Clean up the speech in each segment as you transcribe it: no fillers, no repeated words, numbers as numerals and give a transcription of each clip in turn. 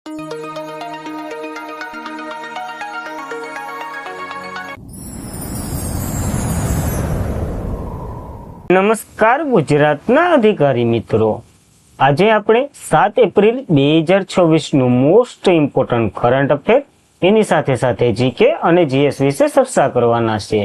નમસ્કાર ગુજરાતના અધિકારી મિત્રો, આજે આપણે 7 એપ્રિલ 2026 નું મોસ્ટ ઇમ્પોર્ટન્ટ કરંટ અફેર એની સાથે સાથે જીકે અને જીએસ વિશે ચર્ચા કરવાના છે.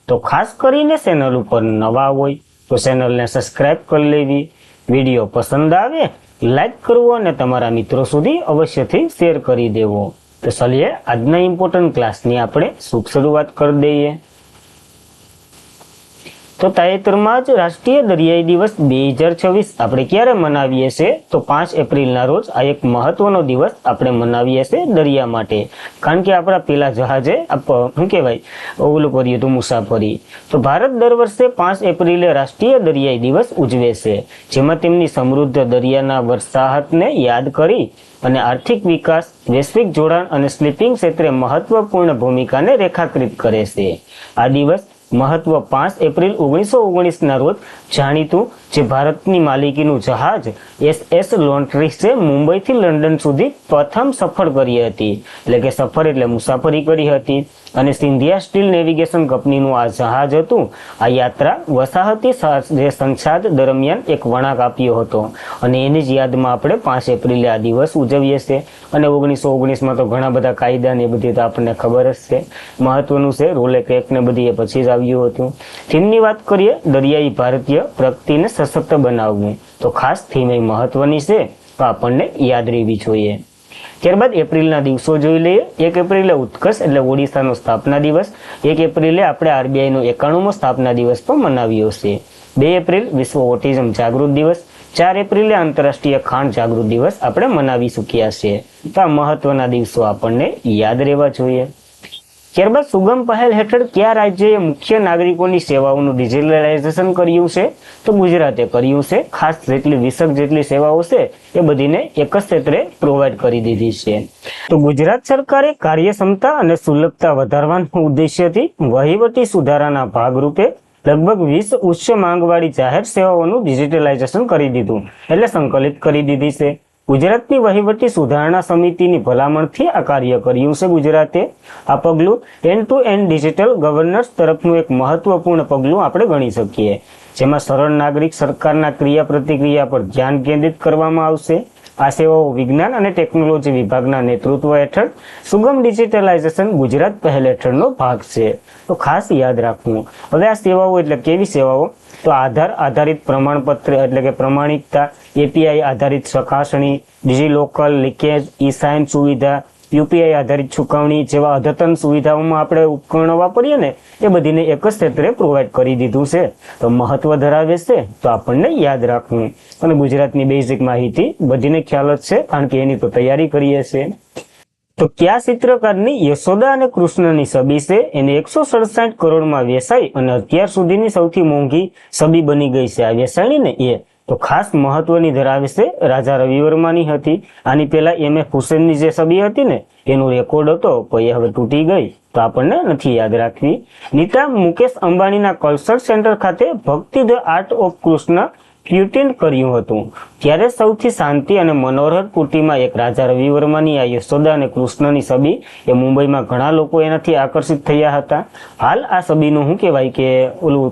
તો ખાસ કરીને ચેનલ ઉપર નવા હોય તો ચેનલને સબસ્ક્રાઇબ કરી લેવી, વિડીયો પસંદ આવે લાઈક કરવો અને તમારા મિત્રો સુધી અવશ્યથી શેર કરી દેવો. તો ચલીએ આજના ઇમ્પોર્ટન્ટ ક્લાસની આપણે શુભ શરૂઆત કરી દઈએ. તો તાજેતરમાં જ રાષ્ટ્રીય દરિયાઈ દિવસ 2026 આપણે ક્યારે મનાવીએ છીએ? તો 5 એપ્રિલના રોજ આ એક મહત્વનો દિવસ આપણે મનાવીએ છીએ દરિયા માટે, કારણ કે આપણા પેલા જહાજે શું કહેવાય ઓલું કર્યું હતું, મુસાફરી. તો ભારત દર વર્ષે 5 એપ્રિલે રાષ્ટ્રીય દરિયાઈ દિવસ ઉજવે છે, જેમાં તેમની સમૃદ્ધ દરિયાના વસાહતને યાદ કરી અને આર્થિક વિકાસ, વૈશ્વિક જોડાણ અને સ્લીપિંગ ક્ષેત્રે મહત્વપૂર્ણ ભૂમિકાને રેખાંકિત કરે છે. આ દિવસ મહત્વ 5 એપ્રિલ 1919ના રોજ જાણીતું જે ભારતની માલિકીનું જહાજ SS લોન્ટ્રીસે મુંબઈથી લંડન સુધી પ્રથમ સફર કરી હતી, એટલે કે સફર એટલે મુસાફરી કરી હતી. અને સિંધિયા સ્ટીલ નેવિગેશન કંપનીનું આ જહાજ હતું. આ યાત્રા વસાહતી સંસાદ દરમિયાન એક વળાંક આપ્યો હતો અને એની જ યાદમાં આપણે 5 એપ્રિલે આ દિવસ ઉજવીએ છીએ. અને 1919માં તો ઘણા બધા કાયદા ને એ બધી તો આપણને ખબર જ છે. મહત્વનું છે રોલેક એક્ટ ને બધી એ પછી જ આવ્યું હતું. થીમની વાત કરીએ, દરિયાઈ ભારતીય પ્રગતિને સશક્ત બનાવવું. તો ખાસ થીમ એ મહત્વની છે, તો આપણને યાદ રહેવી જોઈએ. ત્યારબાદ એપ્રિલના દિવસો જોઈ લઈએ. 1 એપ્રિલે ઉત્કર્ષ એટલે ઓડિશાનો સ્થાપના દિવસ. 1 એપ્રિલે આપણે RBIનો 91મો સ્થાપના દિવસ પણ મનાવ્યો છે. 2 એપ્રિલ વિશ્વ ઓટિઝમ જાગૃત દિવસ. 4 એપ્રિલે આંતરરાષ્ટ્રીય ખાંડ જાગૃત દિવસ આપણે મનાવી ચૂક્યા છીએ. તો આ મહત્વના દિવસો આપણને યાદ રહેવા જોઈએ. ત્યારબાદ સુગમ પહેલ હેઠળ કયા રાજ્યએ મુખ્ય નાગરિકોની સેવાઓનું ડિજિટલાઇઝેશન કર્યું છે? તો ગુજરાતે કર્યું છે. ખાસ જેટલી 20 જેટલી સેવાઓ છે એ બધીને એક જ ક્ષેત્રે પ્રોવાઈડ કરી દીધી છે. તો ગુજરાત સરકારે કાર્યક્ષમતા અને સુલભતા વધારવાના ઉદ્દેશ્યથી વહીવટી સુધારાના ભાગરૂપે લગભગ 20 ઉચ્ચ માંગવાળી જાહેર સેવાઓનું ડિજિટલાઇઝેશન કરી દીધું, એટલે સંકલિત કરી દીધી છે. ગુજરાતની વહીવટી સુધારણા સમિતિની ભલામણથી આ કાર્ય કર્યું છે ગુજરાતે. આ પગલું end to end digital governance તરફનું એક મહત્વપૂર્ણ પગલું આપણે ગણી શકીએ, જેમાં સરળ નાગરિક સરકારના ક્રિયા પ્રતિક્રિયા પર ધ્યાન કેન્દ્રિત કરવામાં આવશે. આ સેવાઓ વિજ્ઞાન અને ટેકનોલોજી વિભાગના નેતૃત્વ હેઠળ સુગમ ડિજિટલાઇઝેશન ગુજરાત પહેલ હેઠળનો ભાગ છે. તો ખાસ યાદ રાખવું. હવે આ સેવાઓ એટલે કેવી સેવાઓ? તો આધાર આધારિત પ્રમાણપત્ર એટલે કે પ્રમાણિકતા, API આધારિત ચકાસણી, ડિજીલોકર લીકેજ, ઈ-સાઇન સુવિધા, UPI આધારિત ચૂકવણી જેવા અદ્યતન સુવિધાઓમાં આપણે ઉપકરણો વાપરીએ ને એ બધીને એક જ ક્ષેત્રે પ્રોવાઈડ કરી દીધું છે. તો મહત્વ ધરાવે છે, તો આપણને યાદ રાખવું. અને ગુજરાતની બેઝિક માહિતી બધીને ખ્યાલ જ છે, કારણ કે એની તો તૈયારી કરીએ છીએ. તો કયા ચિત્રકારની યશોદા અને કૃષ્ણની છબી છે એને 167 કરોડમાં વેચાઈ અને અત્યાર સુધીની સૌથી મોંઘી છબી બની ગઈ છે આ વેચાણી ને એ? તો ખાસ મહત્વની ધરાવે છે, રાજા રવિ વર્માની હતી. આની પહેલા MF હુસેનની જે છબી હતી ને એનો રેકોર્ડ હતો, પણ એ હવે તૂટી ગઈ, તો આપણને નથી યાદ રાખવી. નીતા મુકેશ અંબાણીના કલ્ચર સેન્ટર ખાતે ભક્તિ ધ આર્ટ ઓફ કૃષ્ણ પ્યુટિન કર્યું હતું. ત્યારે સૌથી શાંતિ અને મનોહર કુટીમાં એક રાજા રવિ વર્માની આ યશોદા અને કૃષ્ણની છબી એ મુંબઈમાં ઘણા લોકો એનાથી આકર્ષિત થયા હતા. હાલ આ છબીનું શું કહેવાય કે ઓલું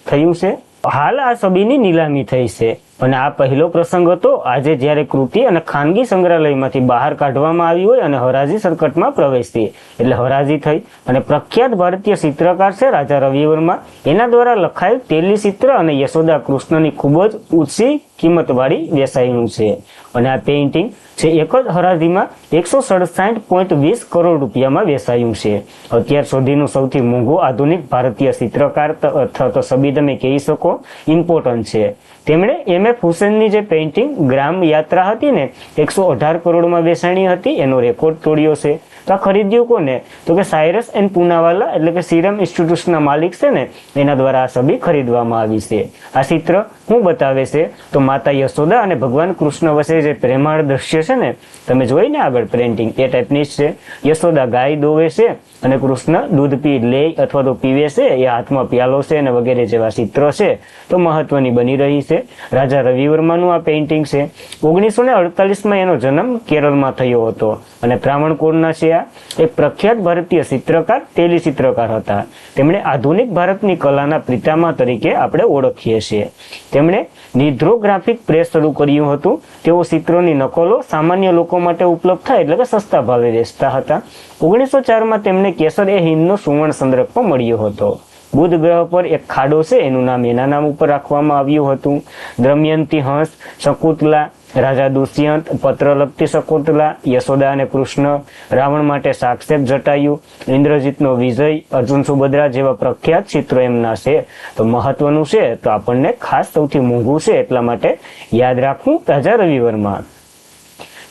થયું છે, હાલ આ છબીની નીલામી થઈ છે. અને આ પહેલો પ્રસંગ હતો આજે જ્યારે કૃતિ અને ખાનગી સંગ્રહાલયમાંથી બહાર કાઢવામાં આવી હોય અને હરાજી સર્કટમાં પ્રવેશતી, એટલે હરાજી થઈ. અને પ્રખ્યાત ભારતીય ચિત્રકાર છે રાજા રવિ વર્મા, એના દ્વારા લખાયેલ તેલી ચિત્ર અને યશોદા કૃષ્ણની ખૂબ જ ઊંચી કિંમતવાળી વેચાયું છે. અને આ પેઇન્ટિંગ જે એક જ હરાજીમાં 167.20 કરોડ રૂપિયામાં વેચાયું છે. અત્યાર સુધીનું સૌથી મોંઘું આધુનિક ભારતીય ચિત્રકાર અથવા તો છબી તમે કહી શકો, ઇમ્પોર્ટન્ટ છે. તેમણે MF હુસેનની જે પેઇન્ટિંગ ગ્રામ યાત્રા હતી ને 118 કરોડમાં વેચાણી હતી, એનો રેકોર્ડ તોડ્યો છે. તો આ ખરીદ્યું કોને? તો કે સાયરસ એન્ડ પૂનાવાલા એટલે કે સીરમ ઇન્સ્ટિટ્યૂટના માલિક છે ને એના દ્વારા આ છબી ખરીદવામાં આવી છે. આ ચિત્ર શું બતાવે છે? તો માતા યશોદા અને ભગવાન કૃષ્ણ વચ્ચે જે પ્રેમાળ દ્રશ્ય છે ને, તમે જોઈ ને આગળ પ્રિન્ટિંગ એ ટાઈપની જ છે. યશોદા ગાય દોવે છે અને કૃષ્ણ દૂધ પી લે અથવા તો પીવે છે, એ હાથમાં પ્યાલો છે અને વગેરે જેવા ચિત્રો છે તો મહત્વની બની રહી છે. રાજા રવિ વર્માનું આ પેઇન્ટિંગ છે. 1948માં એનો જન્મ કેરળમાં થયો હતો અને ત્રાવણકોરના છે. આ એક પ્રખ્યાત ભારતીય ચિત્રકાર, તેલી ચિત્રકાર હતા. તેમણે આધુનિક ભારતની કલાના પિતામહ તરીકે આપણે ઓળખીએ છીએ. તેમણે નિદ્રોગ્રાફિક પ્રેસ શરૂ કર્યું હતું. તેઓ ચિત્રોની નકલો સામાન્ય લોકો માટે ઉપલબ્ધ થાય એટલે કે સસ્તા ભાવે વેચતા હતા. 1904માં તેમને કેસર એ હિંદનો સુવર્ણ ચંદ્રક પણ મળ્યો હતો. બુધ ગ્રહ પર એક ખાડો છે, એનું નામ એના નામ ઉપર રાખવામાં આવ્યું હતું. દમયંતી હંસ, શકુંતલા, રાજા દુષ્યંત, પત્ર લખતી શકુંતલા, યશોદા અને કૃષ્ણ, રાવણ માટે સાક્ષાત જટાયુ, ઇન્દ્રજીતનો વિજય, અર્જુન સુભદ્રા જેવા પ્રખ્યાત ચિત્રો એમના છે. તો મહત્વનું છે તો આપણને ખાસ સૌથી મોંઘું છે એટલા માટે યાદ રાખવું રાજા રવિ વર્મા.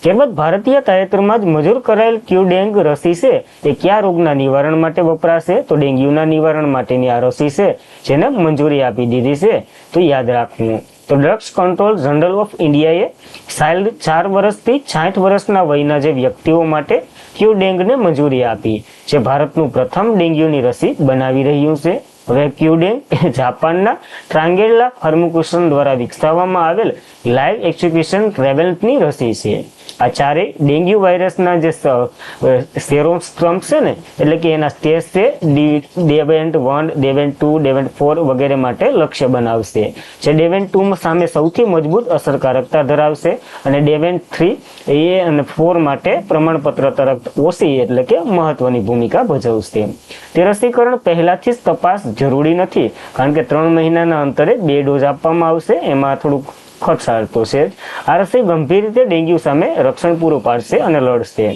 ત્યારબાદ ભારતીય તાજેતરમાં જ મંજૂર કરાયેલ ક્યુડેંગ રસી છે એ કયા રોગના નિવારણ માટે વપરાશે? તો ડેન્ગ્યુના નિવારણ માટેની આ રસી છે જેને મંજૂરી આપી દીધી છે. તો યાદ રાખવું. તો ડ્રગ્સ કંટ્રોલ જનરલ ઓફ ઇન્ડિયાએ ચાઇલ્ડ 4 વર્ષથી 60 વર્ષના વયના જે વ્યક્તિઓ માટે ક્યુડેંગને મંજૂરી આપી, જે ભારતનું પ્રથમ ડેન્ગ્યુની રસી બનાવી રહ્યું છે. હવે ક્યુડેંગ એ જાપાનના ટ્રાંગેલા ફાર્માસ્યુટિકલ્સ દ્વારા વિકસાવવામાં આવેલ લાઇવ એક્ઝિક્યુશન રેવેલન્ટની રસી છે. આ ચારેય ડેન્ગ્યુ વાયરસના જે સેરોસ્ટ્રમ છે ને એટલે કે એના સ્ટેજ છે ડેવેન્ટ 1, ડેવેન્ટ 2, ડેવેન્ટ 4 વગેરે માટે લક્ષ્ય બનાવશે. જે ડેવેન્ટ 2 સામે સૌથી મજબૂત અસરકારકતા ધરાવશે અને ડેવેન્ટ 3 એ અને 4 માટે પ્રમાણપત્ર તરફ ઓછી એટલે કે મહત્વની ભૂમિકા ભજવશે. તે રસીકરણ પહેલાથી જ તપાસ જરૂરી નથી, કારણ કે 3 મહિનાના અંતરે 2 ડોઝ આપવામાં આવશે. એમાં થોડુંક ખર્ચાળ તો છે. આ રસી ગંભીર રીતે ડેન્ગ્યુ સામે રક્ષણ પૂરું પાડશે અને લડશે.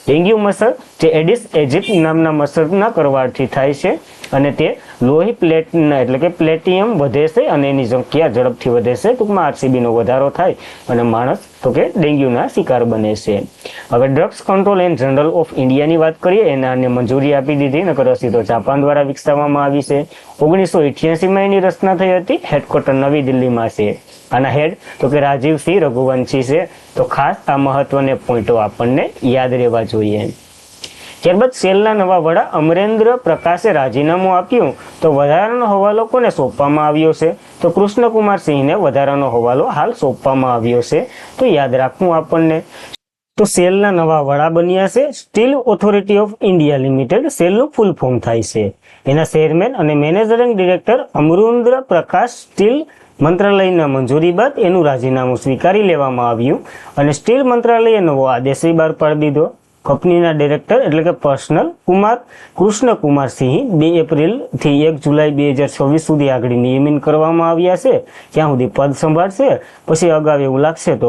ડેન્ગ્યુ મચ્છર જે એડિસ એજિપ્ટ નામના મચ્છરના કરવાળથી થાય છે અને તે લોહી પ્લેટના એટલે કે પ્લેટિયમ વધે છે અને એની સંખ્યા ઝડપથી વધે છે. ટૂંકમાં આરસીબીનો વધારો થાય અને માણસ તો કે ડેન્ગ્યુના શિકાર બને છે. હવે drugs control and general of ઇન્ડિયાની વાત કરીએ, એનાને મંજૂરી આપી દીધી. નકર રસી તો જાપાન દ્વારા વિકસાવવામાં આવી છે. 1988માં એની રચના થઈ હતી. હેડક્વાર્ટર નવી દિલ્હીમાં છે. આના હેડ તો કે રાજીવસિંહ રઘુવંશી છે. તો ખાસ આ મહત્વના પોઈન્ટો આપણને યાદ રહેવા જોઈએ. ત્યારબાદ સેલના નવા વડા અમરેન્દ્ર પ્રકાશે રાજીનામું આપ્યું તો વધારાનો હવાલો કોને સોંપવામાં આવ્યો છે? તો કૃષ્ણકુમાર સિંહને વધારાનો હવાલો હાલ સોંપવામાં આવ્યો છે. તો યાદ રાખવું આપણને. તો સેલના નવા વડા બન્યા છે steel authority of India limited. સેલનું ફૂલ ફોર્મ થાય છે. એના ચેરમેન અને મેનેજિંગ ડિરેક્ટર અમરેન્દ્ર પ્રકાશ સ્ટીલ મંત્રાલયના મંજૂરી બાદ એનું રાજીનામું સ્વીકારી લેવામાં આવ્યું અને સ્ટીલ મંત્રાલયે નવો આદેશ બહાર પાડી દીધો. કંપનીના ડિરેક્ટર એટલે કે પર્સનલ કૃષ્ણકુમાર સિંહ 2 એપ્રિલથી 1 જુલાઈ 2026 સુધી આગળ નિયમિત કરવામાં આવ્યા છે. ત્યાં સુધી પદ સંભાળશે. પછી અગાઉ એવું લાગશે તો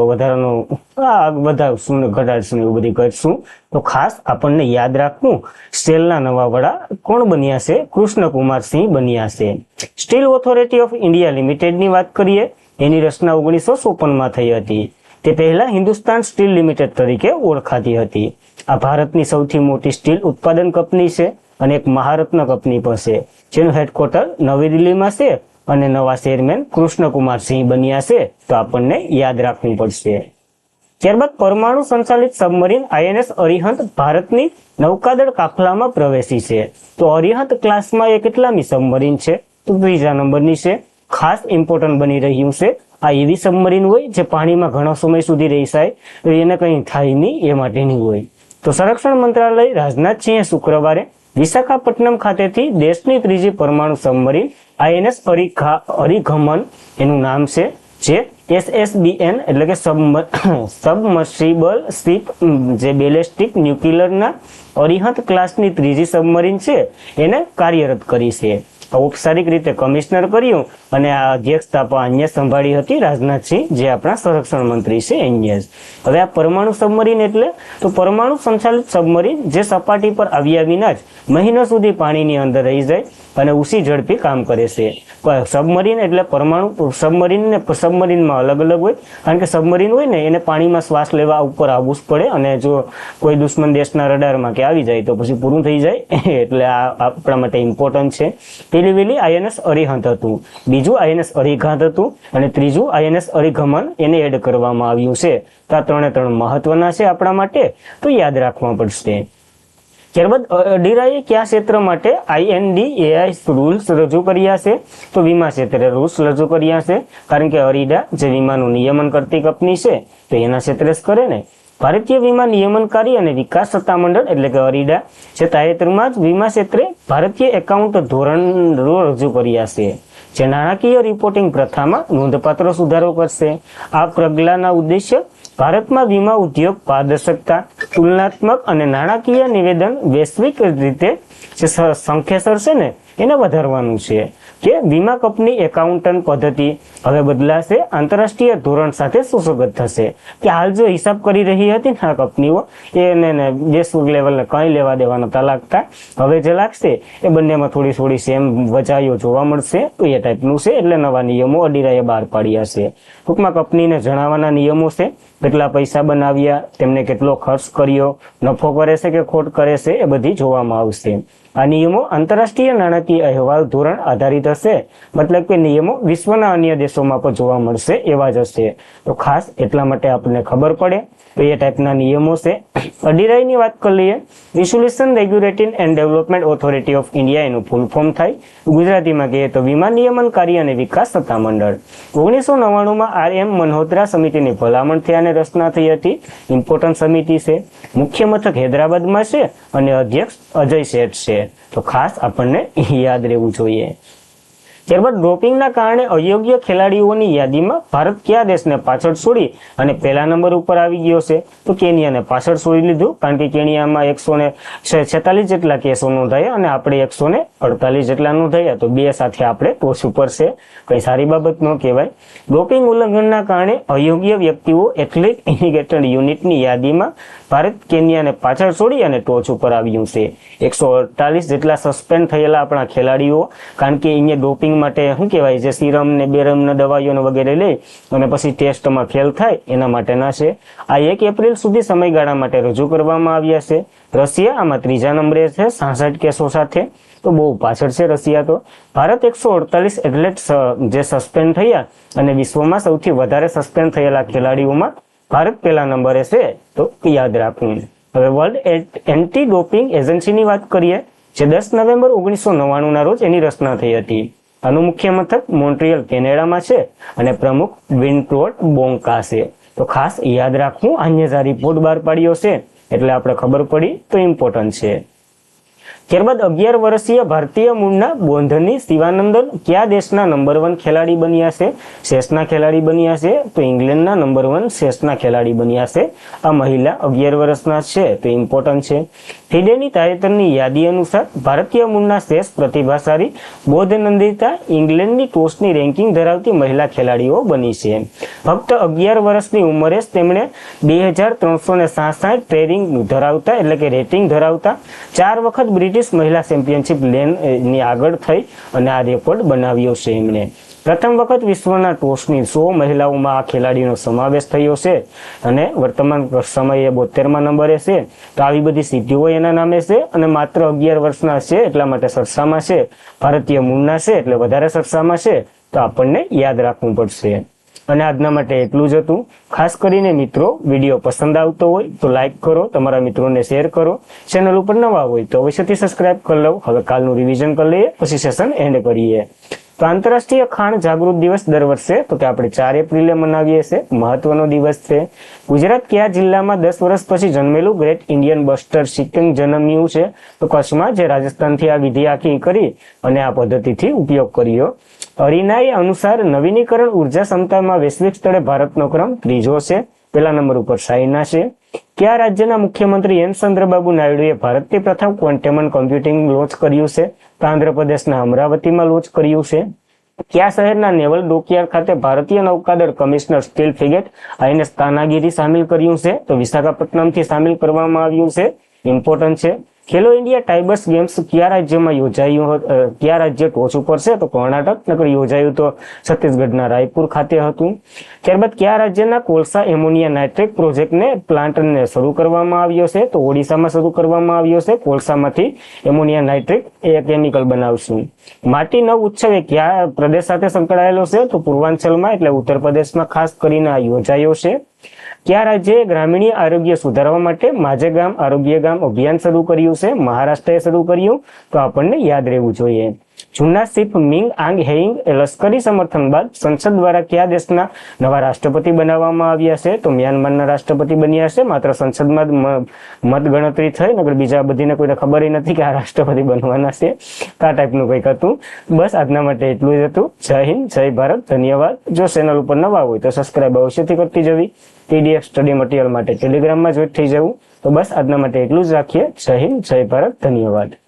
વધારશું ને ઘટાડશું એવું બધી કરશું. તો ખાસ આપણને યાદ રાખવું સ્ટીલના નવા વડા કોણ બન્યા છે? કૃષ્ણકુમાર સિંહ બન્યા છે. સ્ટીલ ઓથોરિટી ઓફ ઇન્ડિયા લિમિટેડની વાત કરીએ, એની રચના 1954માં થઈ હતી. તે પહેલા હિન્દુસ્તાન સ્ટીલ લિમિટેડ તરીકે ઓળખાતી હતી. આ ભારતની સૌથી મોટી સ્ટીલ ઉત્પાદન કંપની છે અને એક મહારત્ન કંપની પણ છે, જેનું હેડક્વાર્ટર નવી દિલ્હીમાં છે અને નવા ચેરમેન કૃષ્ણકુમાર સિંહ બન્યા છે. તો આપણને યાદ રાખવું પડશે. ત્યારબાદ પરમાણુ સંચાલિત સબમરીન આઈએનએસ અરિહંત ભારતની નૌકાદળ કાફલામાં પ્રવેશી છે. તો અરિહંત ક્લાસમાં એ કેટલામી સબમરીન છે? તો 3જા નંબરની છે. ખાસ ઇમ્પોર્ટન્ટ બની રહ્યું છે. આ એવી સબમરીન હોય જે પાણીમાં ઘણો સમય સુધી રહી જાય તો એને કંઈ થાય નહીં એ માટેની હોય. તો સંરક્ષણ મંત્રાલય રાજનાથસિંહે શુક્રવારે વિશાખાપટ્ટનમ ખાતેથી દેશની 3જી પરમાણુ સબમરીન આઈએનએસ અરિઘમન એનું નામ છે, જે SSBN એટલે કે સબમર્સિબલ શિપ જે બેલેસ્ટિક ન્યુક્લિયરના અરિહંત ક્લાસની 3જી સબમરીન છે એને કાર્યરત કરી છે. ઔપચારિક રીતે કમિશનર કર્યું અને આ અધ્યક્ષતા પણ અહીંયા સંભાળી હતી રાજનાથસિંહ, જે આપણા સંરક્ષણ મંત્રી છે અહીંયા જ. હવે આ પરમાણુ સબમરીન એટલે તો પરમાણુ સંચાલિત સબમરીન જે સપાટી પર આવ્યા વિના જ મહિનો સુધી પાણીની અંદર રહી જાય અને ઉસી ઝડપી કામ કરે છે. સબમરીન એટલે પરમાણુ સબમરીન ને સબમરીનમાં અલગ અલગ હોય, કારણ કે સબમરીન હોય ને એને પાણીમાં શ્વાસ લેવા ઉપર આવવું જ પડે, અને જો કોઈ દુશ્મન દેશના રડારમાં કે આવી જાય તો પછી પૂરું થઈ જાય. એટલે આ આપણા માટે ઇમ્પોર્ટન્ટ છે. પેલી વેલી INS અરિહંત હતું, બીજું INS અરિઘાત હતું અને ત્રીજું INS અરિગમન એને એડ કરવામાં આવ્યું છે. તો આ ત્રણે ત્રણ મહત્વના છે આપણા માટે, તો યાદ રાખવા પડશે. ત્યારબાદ અડીરાએ કયા ક્ષેત્ર માટે INDAI રૂલ્સ રજૂ કર્યા છે? તો વીમા ક્ષેત્રે રૂલ્સ રજૂ કર્યા છે, કારણ કે અરીડા જે વીમાનું નિયમન કરતી કંપની છે તો એના ક્ષેત્રે જ કરે ને. ભારતીય વીમા નિયમનકારી અને વિકાસ સત્તામંડળ એટલે કે અરીડા જે તાજેતરમાં જ વીમા ક્ષેત્રે ભારતીય એકાઉન્ટ ધોરણો રજૂ કર્યા છે, જે નાણાકીય રિપોર્ટિંગ પ્રથામાં નોંધપાત્ર સુધારો કરશે. આ પગલાંના ઉદ્દેશ્ય ભારતમાં વીમા ઉદ્યોગ પારદર્શકતા, તુલનાત્મક અને નાણાકીય નિવેદન વૈશ્વિક રીતે જે સંખ્યાસર છે ને એને વધારવાનું છે. કે વીમા કંપની એકાઉન્ટન્ટ પદ્ધતિ હવે બદલાશે, આંતરરાષ્ટ્રીય ધોરણ સાથે સુસંગત થશે. કે હાલ જો હિસાબ કરી રહી હતી ને આ કંપનીઓ એને વૈશ્વિક લેવલને કંઈ લેવા દેવા નતા લાગતા, હવે જે લાગશે એ બંનેમાં થોડી થોડી સેમ વજાઈઓ જોવા મળશે. તો એ ટાઈપનું છે, એટલે નવા નિયમો અડીરાએ બહાર પાડ્યા છે. ટૂંકમાં કંપનીને જણાવવાના નિયમો છે, કેટલા પૈસા બનાવ્યા, તેમને કેટલો ખર્ચ કર્યો, નફો કરે છે કે ખોટ કરે છે, એ બધી જોવામાં આવશે. આ નિયમો આંતરરાષ્ટ્રીય નાણાકીય અહેવાલ ધોરણ આધારિત હશે, મતલબ કે નિયમો વિશ્વના અન્ય દેશોમાં પણ જોવા મળશે એવા જ હશે. તો ખાસ એટલા માટે આપણને ખબર પડે તો એ ટાઈપના નિયમો છે. અડીરાઈની વાત કરી લઈએ, resolution regulating and development authority of India એનું ફૂલ ફોર્મ થાય. ગુજરાતીમાં કહીએ તો વીમા નિયમનકારી અને વિકાસ સત્તામંડળ. 1999માં RM મલ્હોત્રા સમિતિની ભલામણથી આને રચના થઈ હતી. ઇમ્પોર્ટન્ટ સમિતિ છે, મુખ્ય મથક હૈદરાબાદમાં છે અને અધ્યક્ષ અજય શેઠ છે. તો ખાસ આપણને યાદ રહેવું જોઈએ. ત્યારબાદ ડોપિંગના કારણે અયોગ્ય ખેલાડીઓની યાદીમાં ભારત કયા દેશને પાછળ છોડી અને પહેલા નંબર ઉપર આવી ગયો છે? તો કેનિયાને પાછળ છોડી લીધું, કારણ કે કેનિયામાં 146 જેટલા કેસો નોંધાયા અને આપણે 148 જેટલા નોંધાયા, તો બે સાથે આપણે ટોચ ઉપર છે. કઈ સારી બાબત ન કહેવાય. ડોપિંગ ઉલ્લંઘનના કારણે અયોગ્ય વ્યક્તિઓ એથ્લેટ ઇન્ડિકેટર યુનિટની યાદીમાં ભારત કેનિયાને પાછળ છોડી અને ટોચ ઉપર આવ્યું છે. 148 જેટલા સસ્પેન્ડ થયેલા આપણા ખેલાડીઓ, કારણ કે અહીંયા ડોપિંગ માટે શું કહેવાય છે, સિરમ ને બેરમ દવાઈઓ વગેરે લે અને પછી ટેસ્ટમાં ફેલ થાય એના માટેના છે. આ 1 એપ્રિલ સુધી સમયગાળા માટે રજૂ કરવામાં આવ્યા છે. રશિયા આમાં ત્રીજા નંબરે છે 66 કેસો સાથે, તો બહુ પાછળ છે રશિયા. તો ભારત 148 એથ્લેટ જે સસ્પેન્ડ થયા અને વિશ્વમાં સૌથી વધારે સસ્પેન્ડ થયેલા ખેલાડીઓમાં ભારત પહેલા નંબરે છે, તો યાદ રાખવું. હવે વર્લ્ડ એન્ટી ડોપિંગ એજન્સીની વાત કરીએ, જે 10 નવેમ્બર 1999ના રોજ એની રચના થઈ હતી. આનું મુખ્ય મથક મોન્ટ્રીયલ કેનેડામાં છે અને પ્રમુખ વિનફ્રોડ બોન્કા છે. તો ખાસ યાદ રાખવું, આને જ આ રિપોર્ટ બહાર પાડ્યો છે એટલે આપણે ખબર પડી તો ઇમ્પોર્ટન્ટ છે. ત્યારબાદ 11 વર્ષીય ભારતીય મૂળના બોંધની શિવાનંદન કયા દેશના નંબર 1 ખેલાડી બન્યા છે? ચેસના ખેલાડી બન્યા છે. તો ઇંગ્લેન્ડના નંબર 1 ચેસના ખેલાડી બન્યા છે. આ મહિલા 11 વર્ષના છે, તો ઇમ્પોર્ટન્ટ છે. ફિડેની તાજેતરની યાદી અનુસાર ભારતીય મૂળના ચેસ પ્રતિભાશાળી બોધનંદિતા ઇંગ્લેન્ડની ટોચની રેન્કિંગ ધરાવતી મહિલા ખેલાડીઓ બની છે. ફક્ત 11 વર્ષની ઉંમરે જ તેમણે 2367 ટ્રેરિંગ ધરાવતા એટલે કે રેટિંગ ધરાવતા 4 વખત બ્રિટિશ મહિલા ચેમ્પિયનશિપ લેનની આગળ થઈ અને આ રેકોર્ડ બનાવ્યો છે એમણે. પ્રથમ વખત વિશ્વના ટોચની 100 મહિલાઓમાં આ ખેલાડીનો સમાવેશ થયો છે અને વર્તમાન સમયે 72મા નંબરે છે. તો આવી બધી સિદ્ધિઓ એના નામે છે અને માત્ર 11 વર્ષના છે એટલા માટે સરસામાં છે. ભારતીય મૂળના છે એટલે વધારે સરસામાં છે, તો આપણને યાદ રાખવું પડશે. અને આજના માટે એટલું જ હતું. ખાસ કરીને મિત્રો, વિડીયો પસંદ આવતો હોય તો લાઈક કરો, તમારા મિત્રોને શેર કરો. ચેનલ ઉપર નવા હોય તો અવશ્યથી સબસ્ક્રાઇબ કરી લો. હવે કાલનું રિવિઝન કરી લઈએ, પછી સેશન એન્ડ કરીએ. તો આંતરરાષ્ટ્રીય ખાણ જાગૃત દિવસ દર વર્ષે તો કે આપણે 4 એપ્રિલે મનાવીએ છીએ. મહત્વનો દિવસ છે. ગુજરાત કયા જિલ્લામાં 10 વર્ષ પછી જન્મેલું ગ્રેટ ઇન્ડિયન બસ્ટર સિકિંગ જન્મ્યું છે? તો કચ્છમાં, જે રાજસ્થાનથી આ વિધિ આખી કરી અને આ પદ્ધતિથી ઉપયોગ કર્યો. અરીનાએ અનુસાર નવીનીકરણ ઉર્જા ક્ષમતામાં વૈશ્વિક સ્તરે ભારતનો ક્રમ ત્રીજો છે. પહેલા નંબર ઉપર ચાઇના છે. કયા રાજ્યના મુખ્યમંત્રી એન ચંદ્રબાબુ નાયડુએ ભારતની પ્રથમ ક્વોન્ટમ કમ્પ્યુટિંગ લોન્ચ કર્યું છે? તો આંધ્રપ્રદેશના અમરાવતીમાં લોન્ચ કર્યું છે. કયા શહેરના નેવલ ડોકયાર્ડ ખાતે ભારતીય નૌકાદળ કમિશનર સ્ટીલ ફ્રિગેટ આઈએનએસ તાનાગીરી સામેલ કર્યું છે? તો વિશાખાપટ્ટનમથી સામેલ કરવામાં આવ્યું છે. ઇમ્પોર્ટન્ટ છે. ખેલો ઇન્ડિયા ટાઇબર્સ ગેમ્સ કયા રાજ્યમાં યોજાયું? કયા રાજ્ય ટોચ ઉપર છે? તો કર્ણાટક. નકર યોજાયું તો છત્તીસગઢના રાયપુર ખાતે હતું. ત્યારબાદ કયા રાજ્યના કોલસા એમોનિયા નાઇટ્રેટ પ્રોજેક્ટને પ્લાન્ટને શરૂ કરવામાં આવ્યો છે? તો ઓડિશામાં શરૂ કરવામાં આવ્યો છે. કોલસામાંથી એમોનિયા નાઇટ્રેટ એ કેમિકલ બનાવશું. માટી નવ ઉત્સવ એ કયા પ્રદેશ સાથે સંકળાયેલો છે? તો પૂર્વાંચલમાં એટલે ઉત્તર પ્રદેશમાં ખાસ કરીને આ યોજાયો છે. કયા રાજ્યએ ગ્રામીણ આરોગ્ય સુધારવા માટે माझे ગામ આરોગ્ય ગામ અભિયાન શરૂ કર્યું છે? મહારાષ્ટ્રએ શરૂ કર્યું. તો આપણને યાદ રહેવું જોઈએ. જૂના શીફ મિંગ આંગ હેઇંગ એ લશ્કરી સમર્થન બાદ સંસદ દ્વારા કયા દેશના નવા રાષ્ટ્રપતિ બનાવવામાં આવ્યા છે? તો મ્યાનમારના રાષ્ટ્રપતિ બન્યા છે. માત્ર સંસદમાં મત ગણતરી થઈ, નગર બીજા બધીને કોઈને ખબર નથી કે આ રાષ્ટ્રપતિ બનવાના છે. આ ટાઈપનું કંઈક હતું. બસ આજના માટે એટલું જ હતું. જય હિન્દ, જય ભારત, ધન્યવાદ. જો ચેનલ ઉપર નવા હોય તો સબસ્ક્રાઇબ અવશ્યથી કરતી જવી. PDF સ્ટડી મટીરિયલ માટે ટેલિગ્રામમાં જોઈન્ટ થઈ જવું. તો બસ આજના માટે એટલું જ રાખીએ. જય હિન્દ, જય ભારત, ધન્યવાદ.